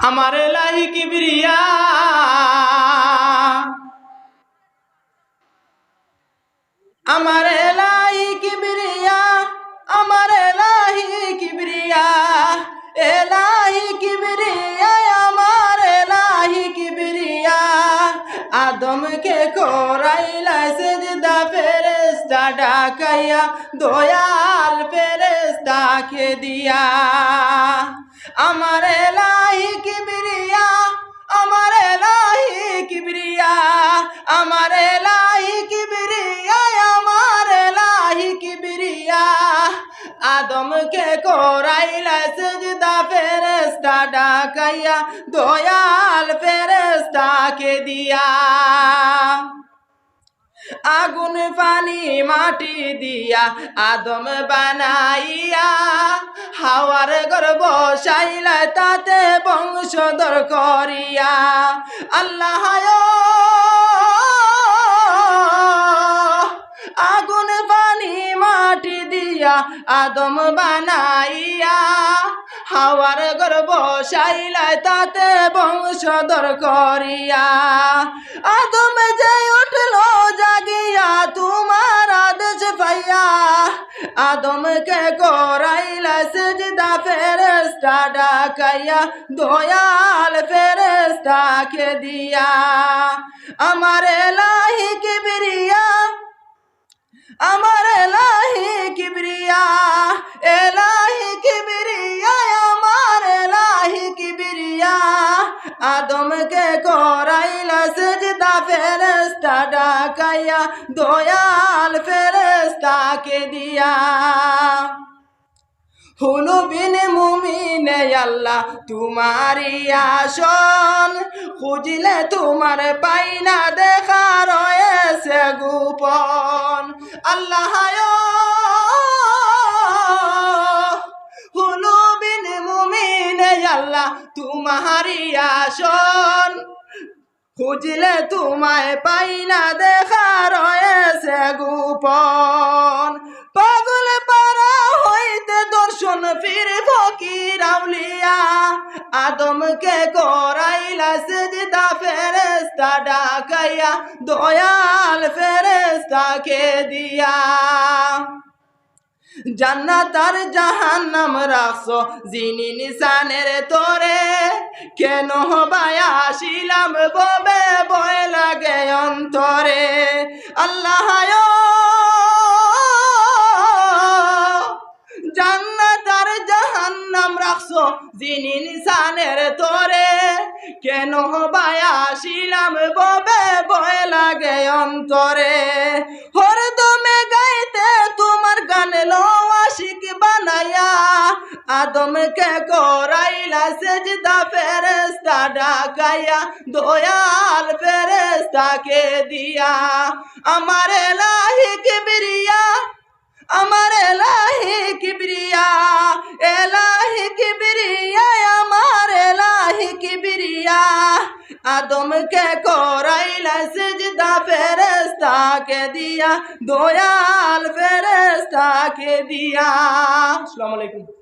আমার এলাহি কিবরিয়া, আমার এলাহি কিবরিয়া, আমার এলাহি কিবরিয়া, এলাহি কিবরিয়া, আমার এলাহি কিবরিয়া। আদমকে করাইলা সেজদা ফেরেশতা ডাকাইয়া, দয়াল ফেরেশতাকে দিয়া। আমার এলাহি কিবরিয়া, আমার এলাহি কিবরিয়া, আমার এলাহি কিবরিয়া, আমার এলাহি কিবরিয়া। আদমকে করাইলা সেজদা ফেরেশতা ডাকাইয়া, দয়াল ফেরেশতাকে দিয়া। আগুন পানি মাটি দিয়া আদম বানাইয়া, হাওয়ার ঘর বসাইলা তাতে বংশধর করিয়া। আল্লাহ আগুন পানি মাটি দিয়া আদম বানাইয়া, হাওয়ার ঘর বসাইলা তাতে বংশধর করিয়া। আদম যে উঠল জাগিয়া তোমার আদেশ পাইয়া, আদমকে করাইলা সেজদা ফেরেশতা ডাকাইয়া, দয়াল ফেরেশতাকে দিয়া। আমার এলাহি কিবরিয়া, আমার এলাহি কিবরিয়া, এলাহি কিবরিয়া, আমার এলাহি কিবরিয়া। আদমকে করাইলা সেজদা ফেরেশতা ডাকাইয়া, দয়াল ফেরেশতাকে দিয়া। হুনু বিন মুমিনে আল্লাহ তোমারি আসন, খুঁজলে তোমার পাইনা দেখা রয়েছে গোপন। আল্লাহ হুনু বিন মুমিনে আল্লাহ তোমারি আসন, খুঁজলে তোমায় পাইনা দেখা রয়েছে গোপন। পাগল পারা হইতে দর্শন ফির ফকির আউলিয়া, আদমকে করাইলা সেজদা ফেরেশতা ডাকাইয়া, দয়াল ফেরেশতাকে দিয়া। জান্নাত আর জাহান্নাম রাখছো যিনি নিশানের তোরে, কেন বায়া আসিলাম ববে বয় লাগে অন্তরে। আল্লাহ জান্নাত আর জাহান্নাম রাখছো যিনি নিশানের তোরে, কেন বায়া আসিলাম ববে বয় লাগে অন্তরে। হরদমে গাইতে তোমার গান লো আশিক বানায়া, আদমকে করাইলা সেজদা ফেরেশতা ডাকাইয়া, দয়াল ফেরেশতাকে দিয়া। আমার এলাহি কিবরিয়া, আমার এলাহি কিবরিয়া, এলাহি কিবরিয়া, আমার এলাহি কিবরিয়া। আদমকে করাইলা সেজদা ফেরেশতাকে দিয়া, দয়াল ফেরেশতাকে দিয়া। আসসালামু আলাইকুম।